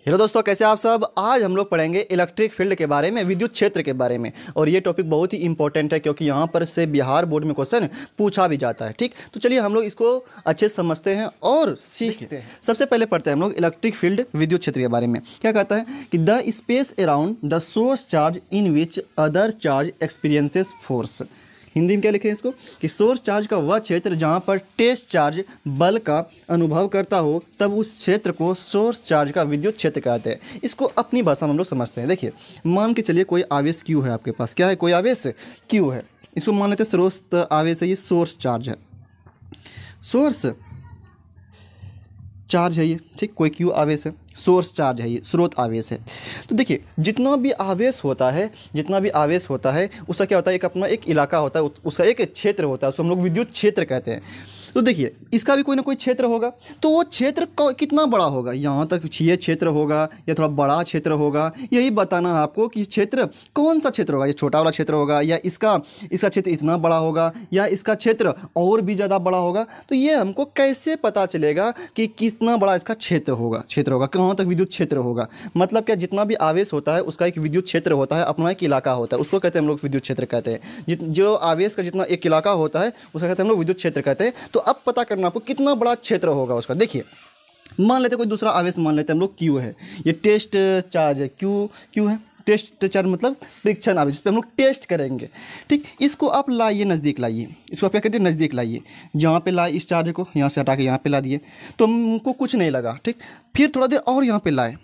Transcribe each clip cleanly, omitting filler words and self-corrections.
Hello दोस्तों, कैसे आप सब। आज हम लोग पढ़ेंगे इलेक्ट्रिक फील्ड के बारे में, विद्युत क्षेत्र के बारे में। और ये टॉपिक बहुत ही इंपॉर्टेंट है क्योंकि यहाँ पर से बिहार बोर्ड में क्वेश्चन पूछा भी जाता है। ठीक, तो चलिए हम लोग इसको अच्छे से समझते हैं और सीखते हैं। सबसे पहले पढ़ते हैं हम लोग इलेक्ट्रिक फील्ड, विद्युत क्षेत्र के बारे में। क्या कहता है कि the space around the source charge in which other charge experiences force. Hindi में क्या लिखे हैं इसको कि सोर्स चार्ज का वह क्षेत्र जहाँ पर टेस्ट चार्ज बल का अनुभव करता हो, तब उस क्षेत्र को सोर्स चार्ज का विद्युत क्षेत्र कहते हैं। इसको अपनी भाषा में हम लोग समझते हैं। देखिए, मान के चलिए कोई आवेश क्यू है आपके पास। क्या है? कोई आवेश क्यू है। इसको मान लेते हैं स्रोत आवेश है, ये सोर्स चार्ज है। सोर्स चार्ज है ये, ठीक। कोई क्यू आवेश है, सोर्स चार्ज है, ये स्रोत आवेश है। तो देखिए, जितना भी आवेश होता है उसका क्या होता है, एक अपना एक इलाका होता है, उसका एक क्षेत्र होता है, उसको हम लोग विद्युत क्षेत्र कहते हैं। तो देखिए, इसका भी कोई ना कोई क्षेत्र होगा। तो वो क्षेत्र कितना बड़ा होगा, यहाँ तक ये क्षेत्र होगा या थोड़ा बड़ा क्षेत्र होगा, यही बताना है आपको कि क्षेत्र कौन सा क्षेत्र होगा। ये छोटा वाला क्षेत्र होगा या इसका क्षेत्र इतना बड़ा होगा या इसका क्षेत्र और भी ज़्यादा बड़ा होगा। तो ये हमको कैसे पता चलेगा कि कितना बड़ा इसका क्षेत्र होगा, कहाँ तक विद्युत क्षेत्र होगा। मतलब क्या, जितना भी आवेश होता है उसका एक विद्युत क्षेत्र होता है, अपना एक इलाका होता है, उसको कहते हैं हम लोग विद्युत क्षेत्र कहते हैं। जो आवेश का जितना एक इलाका होता है उसका कहते हैं हम लोग विद्युत क्षेत्र कहते हैं। तो अब पता करना आपको कितना बड़ा क्षेत्र होगा उसका। देखिए, मान लेते कोई दूसरा आवेश मान लेते हैं हम लोग क्यू है, ये टेस्ट चार्ज है, क्यू है। टेस्ट चार्ज मतलब परीक्षण आवेश, जिस पे हम लोग टेस्ट करेंगे। ठीक, इसको आप लाइए, नज़दीक लाइए, इसको आप क्या कहते हैं, नज़दीक लाइए। जहाँ पे लाए इस चार्ज को, यहाँ से हटा के यहाँ पे ला दिए तो हमको कुछ नहीं लगा। ठीक, फिर थोड़ा देर और यहाँ पे लाए,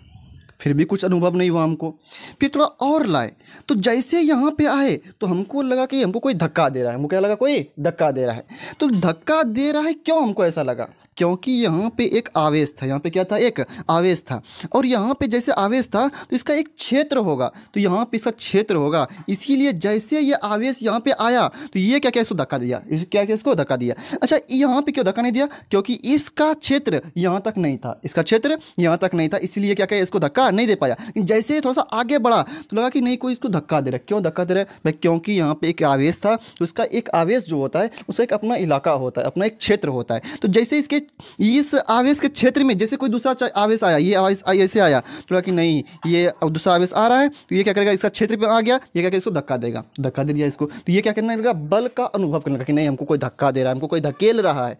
फिर भी कुछ अनुभव नहीं हुआ हमको। फिर थोड़ा और लाए तो जैसे यहाँ पे आए तो हमको लगा कि हमको कोई धक्का दे रहा है। हमको क्या लगा, कोई धक्का दे रहा है। तो धक्का दे रहा है, क्यों हमको ऐसा लगा? क्योंकि यहाँ पे एक आवेश था। यहाँ पे क्या था, एक आवेश था। और यहाँ पे जैसे आवेश था तो इसका एक क्षेत्र होगा, तो यहाँ पे इसका क्षेत्र होगा। इसीलिए जैसे ये आवेश यहाँ पे आया तो ये क्या क्या इसको धक्का दिया, इसको धक्का दिया। अच्छा, यहाँ पे क्यों धक्का नहीं दिया? क्योंकि इसका क्षेत्र यहाँ तक नहीं था, इसका क्षेत्र यहाँ तक नहीं था, इसीलिए क्या क्या इसको धक्का नहीं दे पाया। जैसे थोड़ा सा आगे बढ़ा तो लगा कि नहीं, कोई इसको धक्का दे रहा है। क्यों धक्का दे रहा है भाई? क्योंकि यहाँ पे एक आवेश था, तो उसका एक आवेश जो होता है उसका एक अपना इलाका होता है, अपना एक क्षेत्र होता है। तो जैसे इस आवेश के क्षेत्र में जैसे कोई दूसरा आवेश आया, ये आवेश ऐसे आया तो लगा कि नहीं, ये दूसरा आवेश आ रहा है, तो ये क्या करेगा, इसका क्षेत्र पे आ गया, ये क्या करेगा, इसको धक्का देगा। धक्का दे दिया इसको, तो ये क्या करने लगा, बल का अनुभव करने लगा कि नहीं, हमको कोई धक्का दे रहा है, हमको कोई धकेल रहा है।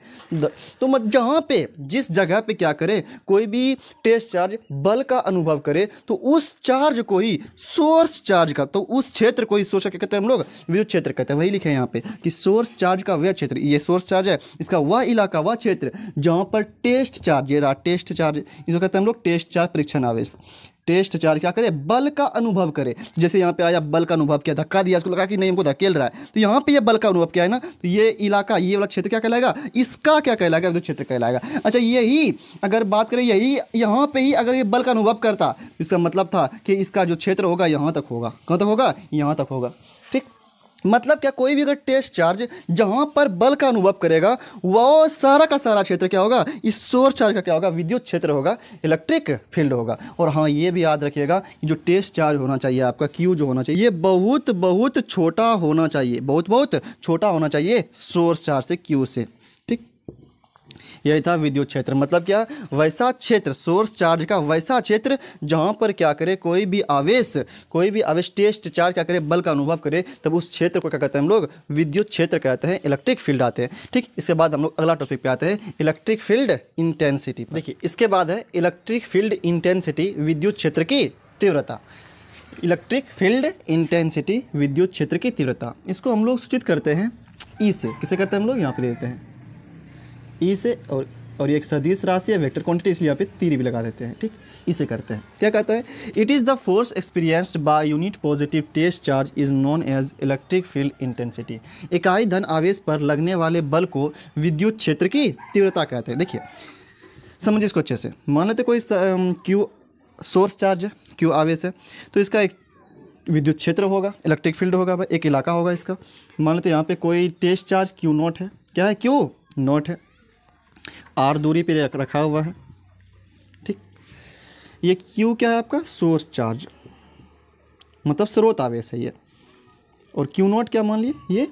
तो जहाँ पे जिस जगह पे क्या करे, कोई भी टेस्ट चार्ज बल का अनुभव करे तो उस चार्ज को ही सोर्स चार्ज का, तो उस क्षेत्र को ही सोर्स क्या कहते हैं हम लोग, विद्युत क्षेत्र कहते हैं। वही लिखे हैं यहाँ पे कि सोर्स चार्ज का वह क्षेत्र, ये सोर्स चार्ज है, इसका वह इलाका, वह क्षेत्र जहाँ पर टेस्ट चार्ज, ये रहा टेस्ट चार्ज, इसको कहते हैं हम लोग टेस्ट चार्ज परीक्षण आवेश। टेस्ट चार्ज क्या करे, बल का अनुभव करे। जैसे यहाँ पे आया, बल का अनुभव किया, धक्का दिया, इसको लगा कि नहीं हमको धकेल रहा है, तो यहाँ पे ये बल का अनुभव किया है ना, तो ये इलाका, ये वाला क्षेत्र क्या कहलाएगा, इसका क्या कहलाएगा, विद्युत क्षेत्र कहलाएगा। अच्छा, यही अगर बात करें, यही यहाँ पे ही अगर ये बल का अनुभव करता तो इसका मतलब था कि इसका जो क्षेत्र होगा यहाँ तक होगा। कहाँ तक होगा? यहाँ तक होगा। ठीक, मतलब क्या, कोई भी अगर टेस्ट चार्ज जहां पर बल का अनुभव करेगा वो सारा का सारा क्षेत्र क्या होगा, इस सोर्स चार्ज का क्या होगा, विद्युत क्षेत्र होगा, इलेक्ट्रिक फील्ड होगा। और हाँ, ये भी याद रखिएगा कि जो टेस्ट चार्ज होना चाहिए आपका, क्यू जो होना चाहिए, ये बहुत बहुत छोटा होना चाहिए, बहुत छोटा होना चाहिए सोर्स चार्ज से, क्यू से। ठीक, यही था विद्युत क्षेत्र। मतलब क्या, वैसा क्षेत्र, सोर्स चार्ज का वैसा क्षेत्र जहाँ पर क्या करे, कोई भी आवेश टेस्ट चार्ज क्या करे, बल का अनुभव करे, तब उस क्षेत्र को क्या कहते हैं हम लोग, विद्युत क्षेत्र कहते हैं, इलेक्ट्रिक फील्ड आते हैं। ठीक, इसके बाद हम लोग अगला टॉपिक पे आते हैं, इलेक्ट्रिक फील्ड इंटेंसिटी। देखिए, इसके बाद है इलेक्ट्रिक फील्ड इंटेंसिटी, विद्युत क्षेत्र की तीव्रता। इलेक्ट्रिक फील्ड इंटेंसिटी, विद्युत क्षेत्र की तीव्रता, इसको हम लोग सूचित करते हैं ई से। किसे करते हैं हम लोग, यहाँ पे देते हैं ई से, और ये एक सदिश राशि है, वेक्टर क्वांटिटी, इसलिए यहाँ पे तीर भी लगा देते हैं। ठीक, इसे करते हैं। क्या कहता है, it is the force experienced by unit positive test charge is known as electric field intensity. इकाई धन आवेश पर लगने वाले बल को विद्युत क्षेत्र की तीव्रता कहते हैं। देखिए, समझिए इसको अच्छे से। मान लेते कोई क्यू सोर्स चार्ज है, क्यू आवेश है, तो इसका एक विद्युत क्षेत्र होगा, इलेक्ट्रिक फील्ड होगा, एक इलाका होगा इसका। मान लेते यहाँ पे कोई टेस्ट चार्ज क्यू नॉट है। क्या है? क्यू नॉट है, आर दूरी पे रखा हुआ है। ठीक, ये क्यू क्या है आपका, सोर्स चार्ज, मतलब स्रोत आवेश है ये। और क्यू नॉट क्या मान लिए, ये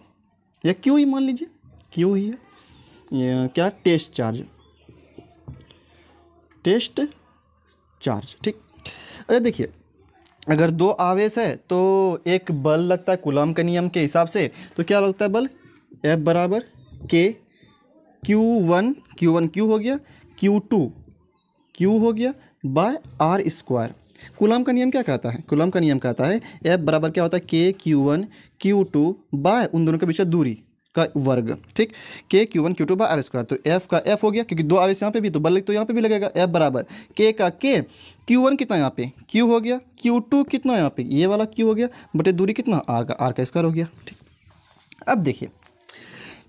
या क्यू ही मान लीजिए, क्यू ही है। ये क्या, टेस्ट चार्ज, टेस्ट चार्ज। ठीक, अच्छा देखिए, अगर दो आवेश है तो एक बल लगता है कूलॉम के नियम के हिसाब से, तो क्या लगता है बल, F बराबर K Q1 Q हो गया, Q2 Q हो गया बाय आर स्क्वायर। कूलॉम का नियम क्या कहता है, कूलॉम का नियम कहता है F बराबर क्या होता है K Q1 Q2 बाय उन दोनों के बीच दूरी का वर्ग, ठीक, K Q1 Q2 by r square. तो F का F हो गया, क्योंकि दो आवेश यहाँ पे भी, तो बल तो यहाँ पे भी लगेगा। F बराबर K का K, Q1 कितना यहाँ पे Q हो गया, Q2 कितना यहाँ पे ये वाला Q हो गया, बटे दूरी कितना R का स्क्वायर हो गया, ठीक। अब देखिए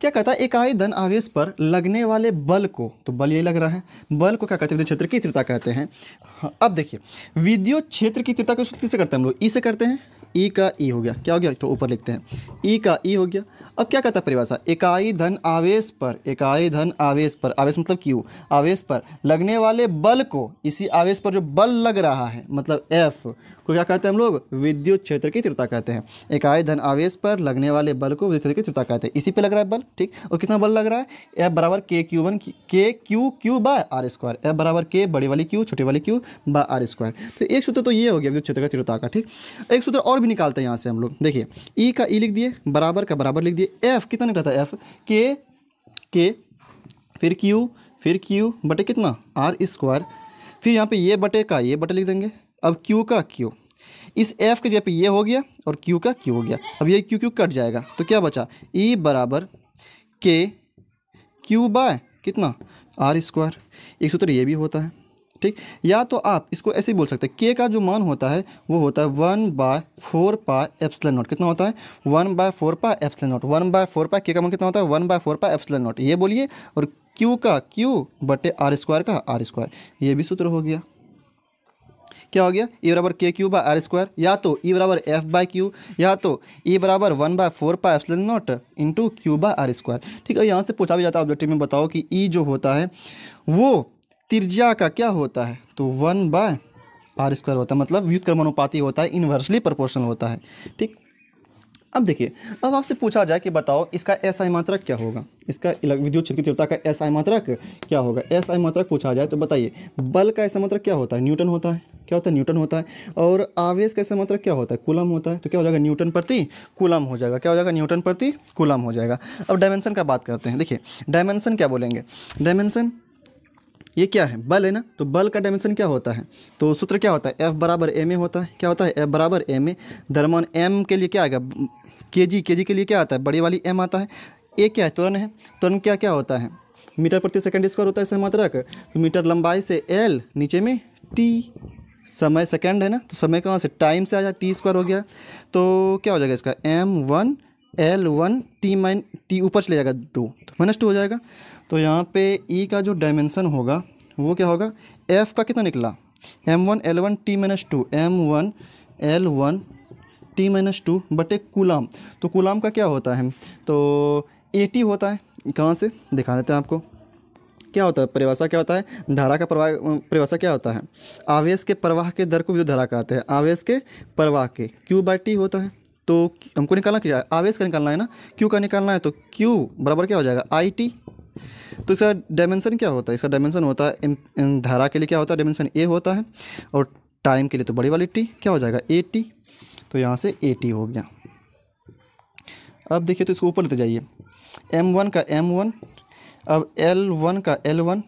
क्या कहता है, इकाई धन आवेश पर लगने वाले बल को, तो बल यही लग रहा है, बल को क्या कहते हैं, विद्युत क्षेत्र की तीव्रता कहते हैं। हाँ, अब देखिए विद्युत क्षेत्र की तीव्रता को सूत्र से करते हैं हम लोग, ई से करते हैं, ई का ई हो गया, क्या हो गया, तो ऊपर लिखते हैं ई का ई हो गया। अब क्या कहता है परिभाषा, इकाई धन आवेश पर, इकाई धन आवेश पर, आवेश मतलब क्यू, आवेश पर लगने वाले बल को, इसी आवेश पर जो बल लग रहा है मतलब एफ को क्या कहते हैं हम लोग, विद्युत क्षेत्र की तीव्रता कहते हैं। इकाई धन आवेश पर लगने वाले बल को विद्युत क्षेत्र की तीव्रता कहते हैं। इसी पे लग रहा है बल, ठीक, और कितना बल लग रहा है, एफ बराबर K Q1 K Q by r square, F बराबर K बड़ी वाली Q छोटी वाली Q बाय आर स्क्वायर। तो एक सूत्र तो ये हो गया विद्युत क्षेत्र की तीव्रता का, ठीक। एक सूत्र और भी निकालते हैं यहाँ से हम लोग, देखिए ई का ई लिख दिए, बराबर का बराबर लिख दिए, एफ कितना निकला था, एफ K फिर Q बटे कितना आर स्क्वायर, फिर यहाँ पे ये बटे का ये बटे लिख देंगे। अब Q का Q, इस F के जगह पे ये हो गया और Q का Q हो गया। अब ये Q कट जाएगा तो क्या बचा, E बराबर K Q बाय कितना आर स्क्वायर। एक सूत्र ये भी होता है, ठीक। या तो आप इसको ऐसे ही बोल सकते हैं, K का जो मान होता है वो होता है 1/4 पाई एप्सिलॉन नॉट, कितना होता है 1/4 pi epsilon not, 1/4 pi K का मान कितना होता है 1/4 पाई एप्सिलॉन नॉट, ये बोलिए, और Q का Q बटे आर स्क्वायर का आर स्क्वायर, ये भी सूत्र हो गया। क्या हो गया, E बराबर K Q by r square, या तो E बराबर F बाई Q, या तो E बराबर 1/4 pi epsilon naught into Q by r square, ठीक है। यहाँ से पूछा भी जाता है ऑब्जेक्टिव में, बताओ कि E जो होता है वो त्रिज्या का क्या होता है, तो 1/r स्क्वायर होता है, मतलब व्युत्क्रमानुपाती होता है, इन्वर्सली प्रोपोर्शनल होता है, ठीक। अब देखिए, अब आपसे पूछा जाए कि बताओ इसका एसआई मात्रक क्या होगा, इसका विद्युत क्षेत्र की तीव्रता का एसआई मात्रक क्या होगा। एसआई मात्रक पूछा जाए तो बताइए, बल का एसआई मात्रक क्या होता है, न्यूटन होता है, क्या होता है न्यूटन होता है, और आवेश का एसआई मात्रक क्या होता है, कूलम होता है, तो क्या हो जाएगा न्यूटन प्रति कूलम हो जाएगा, क्या हो जाएगा न्यूटन प्रति कूलम हो जाएगा। अब डायमेंशन का बात करते हैं, देखिए डायमेंशन क्या बोलेंगे, डायमेंशन ये क्या है, बल है ना, तो बल का डायमेंशन क्या होता है, तो सूत्र क्या होता है, F बराबर ma होता है, क्या होता है F बराबर ma, द्रव्यमान m के लिए क्या आएगा, kg के लिए क्या आता है, बड़ी वाली m आता है, a क्या है त्वरण है, त्वरण क्या होता है मीटर प्रति सेकंड स्क्वायर होता है इसका मात्रक, तो मीटर लंबाई से l नीचे में t, समय सेकंड है ना, तो समय कहाँ से टाइम से आया, t स्क्वायर हो गया, तो क्या हो जाएगा इसका m1 L1 t ऊपर चले जाएगा 2 तो -2 हो जाएगा। तो यहाँ पे E का जो डायमेंशन होगा वो क्या होगा, F का कितना निकला m1 L1 t-2 m1 L1 t-2 बटे कूलाम, तो कूलाम का क्या होता है, तो 80 होता है, कहाँ से दिखा देते हैं आपको, क्या होता है परिभाषा, क्या होता है धारा का प्रवाह, परिभाषा क्या होता है, आवेश के प्रवाह के दर को विद्युत धारा कहते हैं, आवेश के प्रवाह के Q/T होता है। तो हमको निकालना क्या है, आवेश का निकालना है ना, Q का निकालना है, तो Q बराबर क्या हो जाएगा IT। तो इसका डायमेंशन क्या होता है, इसका डायमेंशन होता है धारा के लिए क्या होता है डायमेंशन A होता है, और टाइम के लिए तो बड़ी वाली T, क्या हो जाएगा AT, तो यहाँ से AT हो गया। अब देखिए तो इसको ऊपर लेते जाइए, M1 का M1, अब L1 का L1,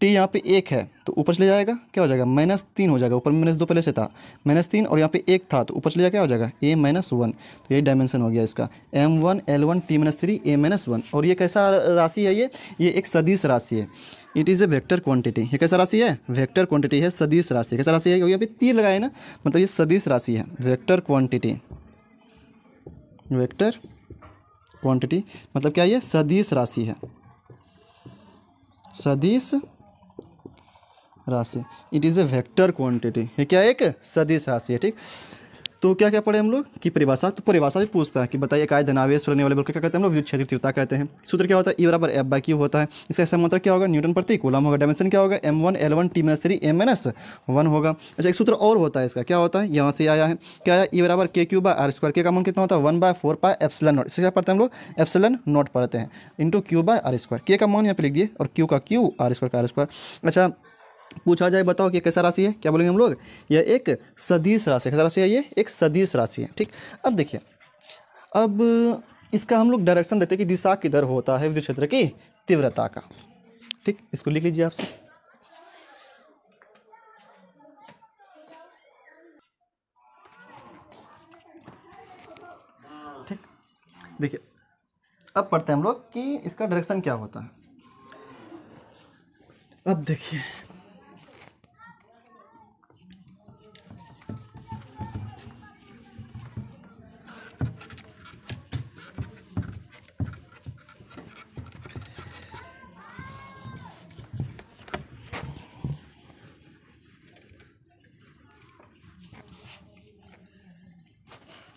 T यहाँ पे 1 है तो ऊपर चले जाएगा, क्या हो जाएगा -3 हो जाएगा, ऊपर में -2 पहले से था, -3 और यहाँ पे 1 था तो ऊपर चले जाएगा, क्या हो जाएगा A-1, तो यही डायमेंशन हो गया इसका M1 L1 T-3 A-1। और ये कैसा राशि है, ये एक सदिश राशि है, it is a vector quantity. ये कैसा राशि है, वेक्टर क्वांटिटी है, सदिश राशि। कैसा राशि है, क्योंकि यहाँ पे तीर लगाए ना, मतलब ये सदिश राशि है, वेक्टर क्वांटिटी, वेक्टर क्वांटिटी मतलब क्या, ये सदिश राशि है, सदिश राशि, it is a vector quantity, ये क्या एक सदिश राशि है, ठीक। तो क्या क्या पढ़े हम लोग की परिभाषा, तो परिभाषा भी पूछता है कि बताइए इकाई धनावेश पर लगने वाले बल को क्या कहते हैं हम लोग, विद्युत क्षेत्र की तीव्रता कहते हैं। सूत्र क्या होता है, E बराबर F/Q होता है, इसका ऐसा मतलब क्या होगा, न्यूटन प्रति कूलम होगा। डायमेंशन क्या होगा, m1 L1 t-3 A-1 होगा। अच्छा एक सूत्र और होता है इसका, क्या होता है, यहाँ से आया है, क्या आया, E बराबर K Q by r square, के का मान कितना होता है 1/4 पाई एप्सिलॉन नॉट, इससे क्या पढ़ते हैं हम लोग, एप्सिलॉन नॉट पढ़ते हैं, into Q by r square, के का मान यहाँ पे लिख दिए और Q का Q, आर स्क्वायर का आर स्क्वायर। अच्छा पूछा जाए बताओ कि ये कैसा राशि है, क्या बोलेंगे हम लोग, यह एक सदिश राशि है। कैसा राशि है ये, एक सदिश राशि है। ठीक, अब देखिए, अब इसका हम लोग डायरेक्शन देते हैं कि दिशा किधर होता है विद्युत क्षेत्र की तीव्रता का। ठीक, इसको लिख लीजिए आपसे। ठीक, देखिए अब पढ़ते हैं हम लोग कि इसका डायरेक्शन क्या होता है। अब देखिए,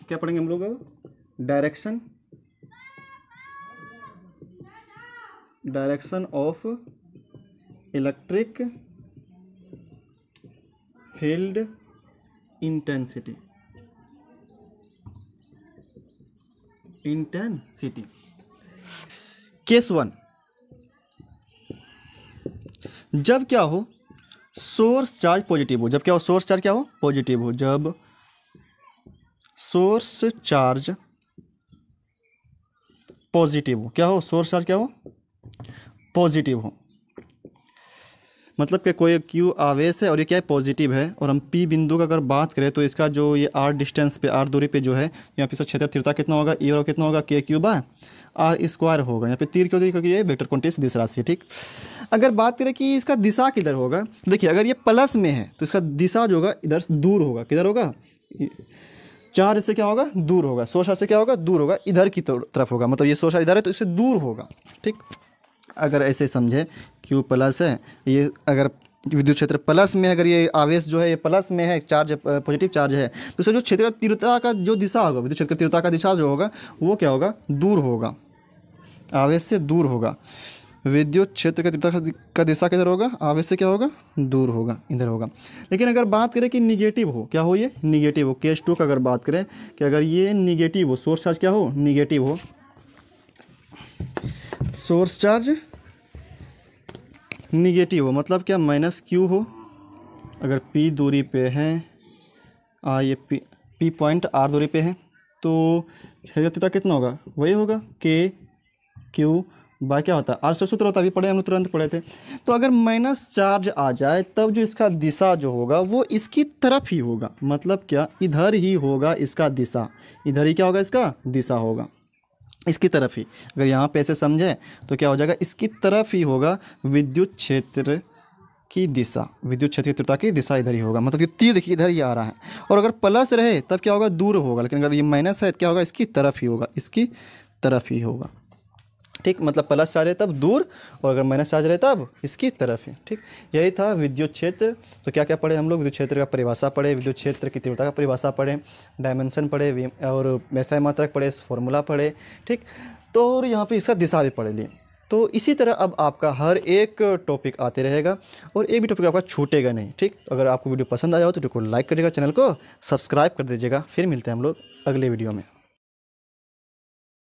क्या पढ़ेंगे हम लोग, direction of electric field intensity. Case 1, जब क्या हो, सोर्स चार्ज पॉजिटिव हो। जब क्या हो, सोर्स चार्ज क्या हो, पॉजिटिव हो। जब सोर्स चार्ज पॉजिटिव हो, क्या हो, सोर्स चार्ज क्या हो, पॉजिटिव हो। मतलब कि कोई क्यू आवेश है और ये क्या है, पॉजिटिव है, और हम पी बिंदु का अगर बात करें तो इसका जो ये आर डिस्टेंस पे, आर दूरी पे जो है, यहाँ पे इसका क्षेत्र तीव्रता कितना होगा, ई और कितना होगा, के क्यू बाय आर स्क्वायर होगा। यहाँ पे तीर क्यों दी, क्योंकि ये वेक्टर क्वांटिटी सदिश राशि है। ठीक, अगर बात करें कि इसका दिशा किधर होगा, देखिए अगर ये प्लस में है तो इसका दिशा जो होगा इधर दूर होगा। किधर होगा, चार्ज से क्या होगा, दूर होगा। सोर्स चार्ज से क्या होगा, दूर होगा, इधर की तरफ होगा। मतलब ये सोर्स चार्ज इधर है तो इससे दूर होगा। ठीक, अगर ऐसे समझे क्यू प्लस है, ये अगर विद्युत क्षेत्र प्लस में, अगर ये आवेश जो है ये प्लस में है, चार्ज पॉजिटिव चार्ज है, तो इसका जो क्षेत्र तीव्रता का जो दिशा होगा, विद्युत क्षेत्र तीव्रता का दिशा जो होगा वो क्या होगा, दूर होगा, आवेश से दूर होगा। विद्युत क्षेत्र का तीव्रता का दिशा किधर होगा, आवेश से क्या होगा, दूर होगा, इधर होगा। लेकिन अगर बात करें कि निगेटिव हो, क्या हो, ये निगेटिव हो, केस 2 का अगर बात करें कि अगर ये निगेटिव हो, सोर्स चार्ज क्या हो, निगेटिव हो, सोर्स चार्ज निगेटिव हो, मतलब क्या, माइनस क्यू हो, अगर पी दूरी पे है, ये पी पॉइंट आर दूरी पे है, तो क्षेत्रता कितना होगा, वही होगा के क्यू बाय क्या होता है, आर से सूत्र होता है, अभी पढ़े हम लोग, तुरंत पढ़े थे। तो अगर माइनस चार्ज आ जाए तब जो इसका दिशा जो होगा वो इसकी तरफ ही होगा। मतलब क्या, इधर ही होगा इसका दिशा, इधर ही क्या होगा, इसका दिशा होगा इसकी तरफ ही। अगर यहाँ पे ऐसे समझे तो क्या हो जाएगा, इसकी तरफ ही होगा विद्युत क्षेत्र की दिशा, विद्युत क्षेत्र की तीव्रता की दिशा इधर ही होगा। मतलब ये तीर देखिए इधर ही आ रहा है, और अगर प्लस रहे तब क्या होगा, दूर होगा। लेकिन अगर ये माइनस है तो क्या होगा, इसकी तरफ ही होगा, इसकी तरफ ही होगा। ठीक, मतलब प्लस चार्ज रहे तब दूर, और अगर माइनस चार्ज रहे तब इसकी तरफ ही। ठीक, यही था विद्युत क्षेत्र। तो क्या क्या पढ़े हम लोग, विद्युत क्षेत्र का परिभाषा पढ़े, विद्युत क्षेत्र की तीव्रता का परिभाषा पढ़े, डायमेंशन पढ़े, और एसआई मात्रक पढ़े, फॉर्मूला पढ़े। ठीक, तो और यहाँ पे इसका दिशा भी पढ़ लिए। तो इसी तरह अब आपका हर एक टॉपिक आते रहेगा और एक भी टॉपिक आपका छूटेगा नहीं। ठीक, अगर आपको वीडियो पसंद आया हो तो वीडियो को लाइक करिएगा, चैनल को सब्सक्राइब कर दीजिएगा। फिर मिलते हैं हम लोग अगले वीडियो में।